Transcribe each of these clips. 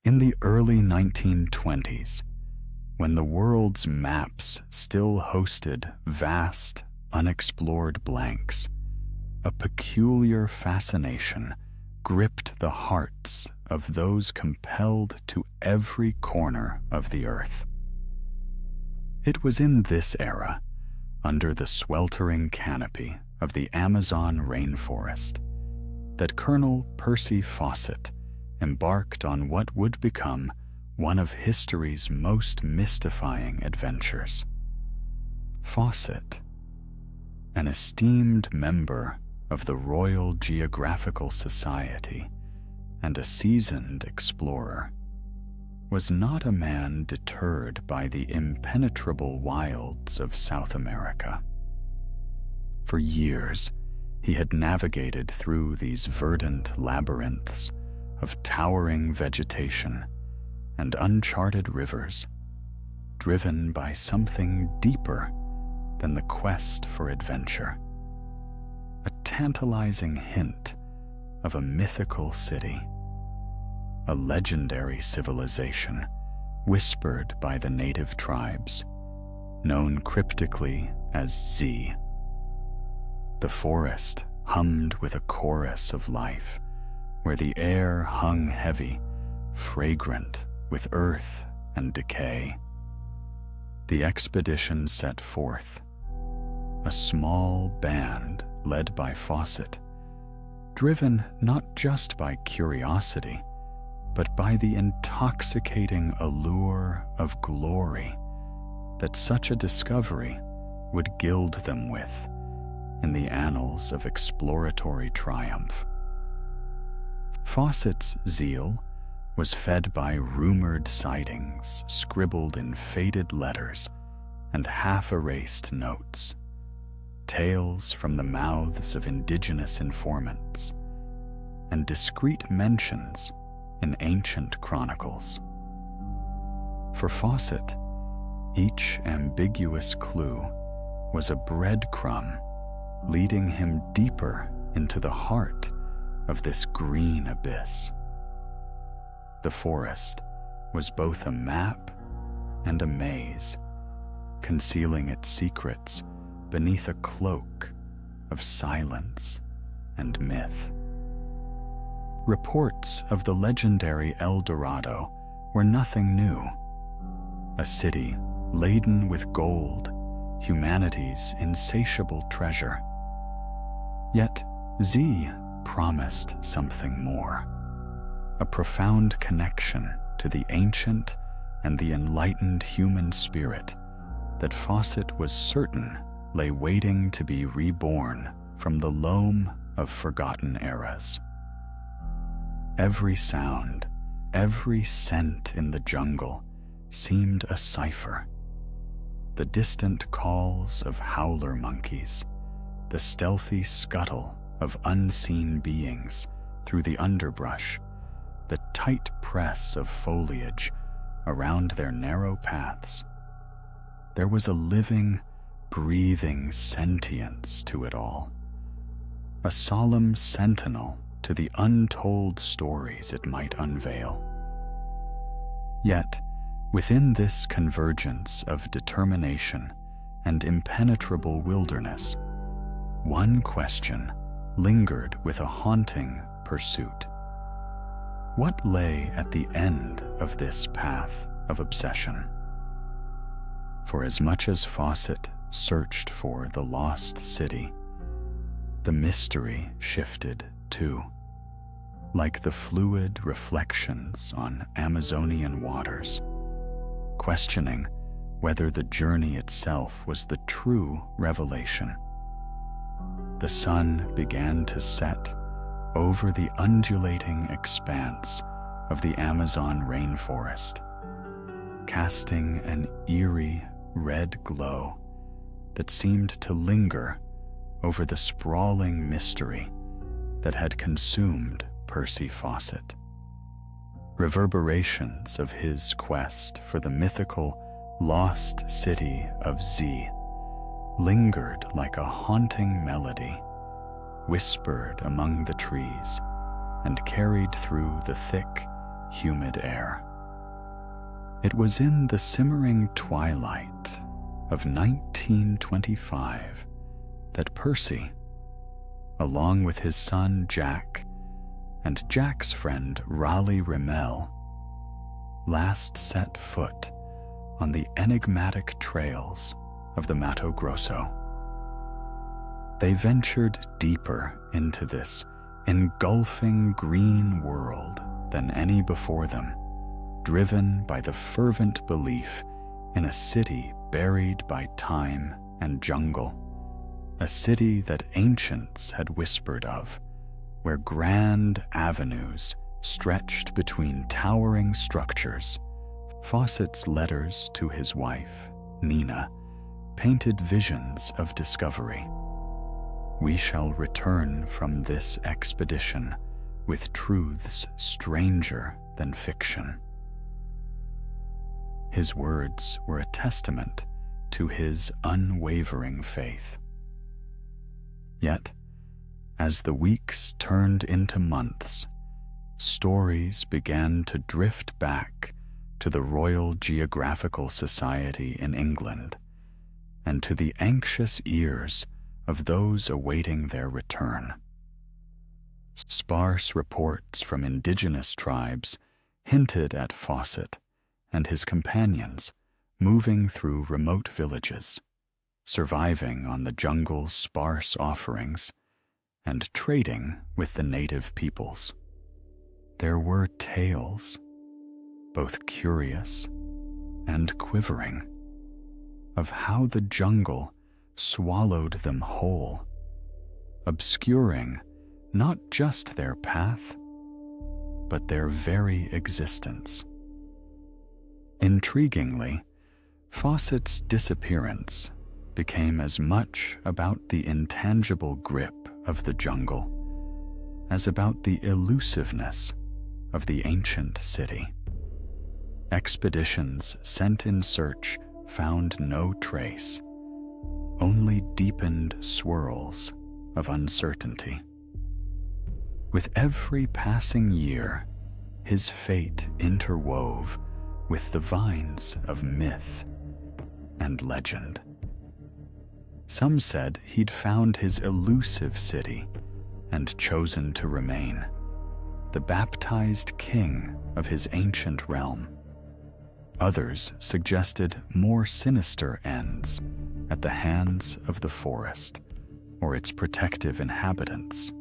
In the early 1920s, when the world's maps still hosted vast, unexplored blanks, a peculiar fascination gripped the hearts of those compelled to every corner of the earth. It was in this era, under the sweltering canopy of the Amazon rainforest, that Colonel Percy Fawcett embarked on what would become one of history's most mystifying adventures. Fawcett, an esteemed member of the Royal Geographical Society and a seasoned explorer, was not a man deterred by the impenetrable wilds of South America. For years, he had navigated through these verdant labyrinths of towering vegetation and uncharted rivers, driven by something deeper than the quest for adventure. A tantalizing hint of a mythical city, a legendary civilization whispered by the native tribes, known cryptically as Z. The forest hummed with a chorus of life, where the air hung heavy, fragrant with earth and decay. The expedition set forth, a small band led by Fawcett, driven not just by curiosity, but by the intoxicating allure of glory that such a discovery would gild them with in the annals of exploratory triumph. Fawcett's zeal was fed by rumored sightings scribbled in faded letters and half-erased notes, tales from the mouths of indigenous informants, and discreet mentions in ancient chronicles. For Fawcett, each ambiguous clue was a breadcrumb leading him deeper into the heart of this green abyss. The forest was both a map and a maze, concealing its secrets beneath a cloak of silence and myth. Reports of the legendary El Dorado were nothing new, a city laden with gold, humanity's insatiable treasure. Yet Z promised something more, a profound connection to the ancient and the enlightened human spirit that Fawcett was certain lay waiting to be reborn from the loam of forgotten eras. Every sound, every scent in the jungle seemed a cipher. The distant calls of howler monkeys, the stealthy scuttle of unseen beings through the underbrush, the tight press of foliage around their narrow paths. There was a living, breathing sentience to it all, a solemn sentinel to the untold stories it might unveil. Yet, within this convergence of determination and impenetrable wilderness, one question lingered with a haunting pursuit. What lay at the end of this path of obsession? For as much as Fawcett searched for the lost city, the mystery shifted too, like the fluid reflections on Amazonian waters, questioning whether the journey itself was the true revelation. The sun began to set over the undulating expanse of the Amazon rainforest, casting an eerie red glow that seemed to linger over the sprawling mystery that had consumed Percy Fawcett. Reverberations of his quest for the mythical lost city of Z lingered like a haunting melody, whispered among the trees and carried through the thick, humid air. It was in the simmering twilight of 1925 that Percy, along with his son Jack and Jack's friend Raleigh Rimmel, last set foot on the enigmatic trails of the Mato Grosso. They ventured deeper into this engulfing green world than any before them, driven by the fervent belief in a city buried by time and jungle, a city that ancients had whispered of, where grand avenues stretched between towering structures. Fawcett's letters to his wife, Nina, painted visions of discovery. We shall return from this expedition with truths stranger than fiction. His words were a testament to his unwavering faith. Yet, as the weeks turned into months, stories began to drift back to the Royal Geographical Society in England and to the anxious ears of those awaiting their return. Sparse reports from indigenous tribes hinted at Fawcett and his companions moving through remote villages, surviving on the jungle's sparse offerings, and trading with the native peoples. There were tales, both curious and quivering, of how the jungle swallowed them whole, obscuring not just their path, but their very existence. Intriguingly, Fawcett's disappearance became as much about the intangible grip of the jungle as about the elusiveness of the ancient city. Expeditions sent in search found no trace, only deepened swirls of uncertainty. With every passing year, his fate interwove with the vines of myth and legend. Some said he'd found his elusive city and chosen to remain, the baptized king of his ancient realm. Others suggested more sinister ends at the hands of the forest or its protective inhabitants.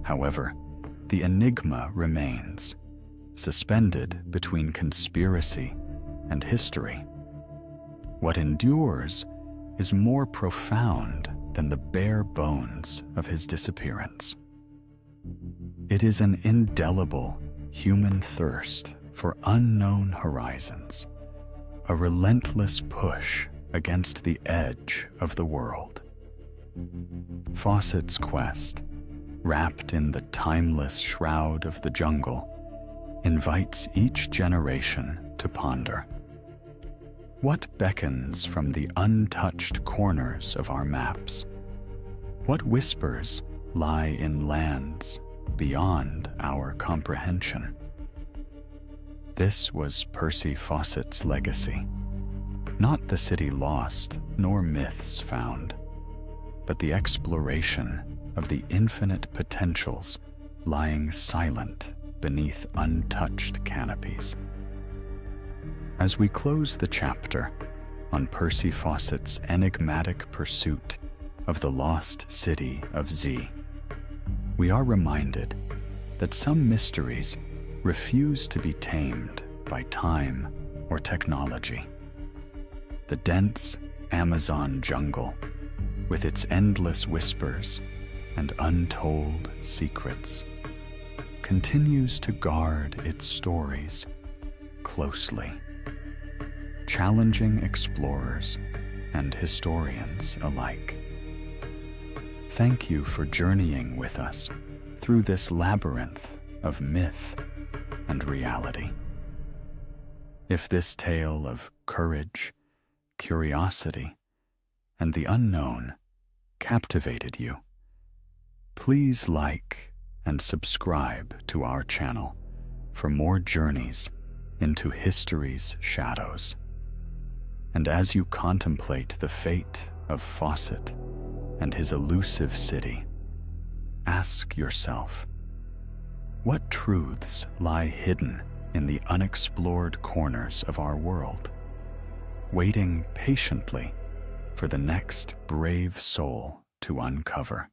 However, the enigma remains, suspended between conspiracy and history. What endures is more profound than the bare bones of his disappearance. It is an indelible human thirst for unknown horizons, a relentless push against the edge of the world. Fawcett's quest, wrapped in the timeless shroud of the jungle, invites each generation to ponder. What beckons from the untouched corners of our maps? What whispers lie in lands beyond our comprehension? This was Percy Fawcett's legacy. Not the city lost, nor myths found, but the exploration of the infinite potentials lying silent beneath untouched canopies. As we close the chapter on Percy Fawcett's enigmatic pursuit of the lost city of Z, we are reminded that some mysteries refuse to be tamed by time or technology. The dense Amazon jungle, with its endless whispers and untold secrets, continues to guard its stories closely, challenging explorers and historians alike. Thank you for journeying with us through this labyrinth of myth and reality. If this tale of courage, curiosity, and the unknown captivated you, please like and subscribe to our channel for more journeys into history's shadows. And as you contemplate the fate of Fawcett and his elusive city, ask yourself, what truths lie hidden in the unexplored corners of our world, waiting patiently for the next brave soul to uncover?